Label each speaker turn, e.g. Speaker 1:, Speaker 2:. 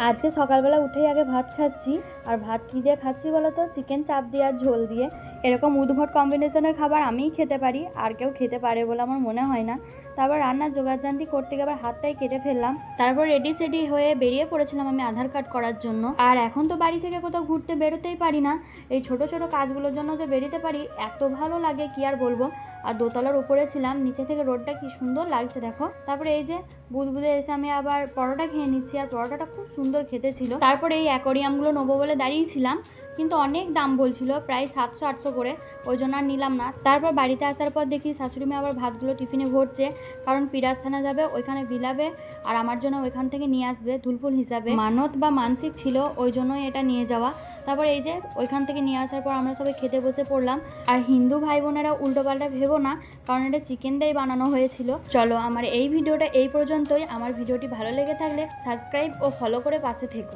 Speaker 1: আজকে সকালবেলা উঠেই আগে ভাত খাচ্ছি। আর ভাত কী দিয়ে খাচ্ছি বলো তো? চিকেন চাপ দিয়ে আর ঝোল দিয়ে। এরকম উদ্ভট কম্বিনেশনের খাবার আমিই খেতে পারি, আর কেউ খেতে পারে বলে আমার মনে হয় না। তারপর রান্নার জোগাড়জান্তি করতে গিয়ে আবার হাতটাই কেটে ফেললাম। তারপর রেডি সেডি হয়ে বেরিয়ে পড়েছিলাম আমি আধার কার্ড করার জন্য। আর এখন তো বাড়ি থেকে কোথাও ঘুরতে বেরোতেই পারি না। এই ছোট ছোট কাজগুলোর জন্য যে বেরোতে পারি, এত ভালো লাগে কি আর বলবো। আর দোতলার উপরে ছিলাম, নিচে থেকে রোডটা কি সুন্দর লাগছে দেখো। তারপরে এই যে বুদবুদে এসে আমি আবার পরোটা খেয়ে নিচ্ছি, আর পরোটাটা খুব সুন্দর খেতে ছিল। তারপরে এই অ্যাকোরিয়ামগুলো নেবো বলে দাঁড়িয়েছিলাম, কিন্তু অনেক দাম বলছিল, প্রায় 700-800 করে, ওই জন্য আর নিলাম না। তারপর বাড়িতে আসার পর দেখি শাশুড়ি মেয়ে আবার ভাতগুলো টিফিনে ভরছে, কারণ পিরাজ থানা যাবে, ওইখানে বিলাবে আর আমার জন্য ওইখান থেকে নিয়ে আসবে ধুলফুল হিসাবে। মানত বা মানসিক ছিল, ওই জন্যই এটা নিয়ে যাওয়া। তারপর এই যে ওইখান থেকে নিয়ে আসার পর আমরা সবাই খেতে বসে পড়লাম। আর হিন্দু ভাই বোনেরা উল্টোপাল্টা ভেবো না, কারণ এটা চিকেন দিয়েই বানানো হয়েছিল। চলো, আমার এই ভিডিওটা এই পর্যন্তই। আমার ভিডিওটি ভালো লেগে থাকলে সাবস্ক্রাইব ও ফলো করে পাশে থেকো।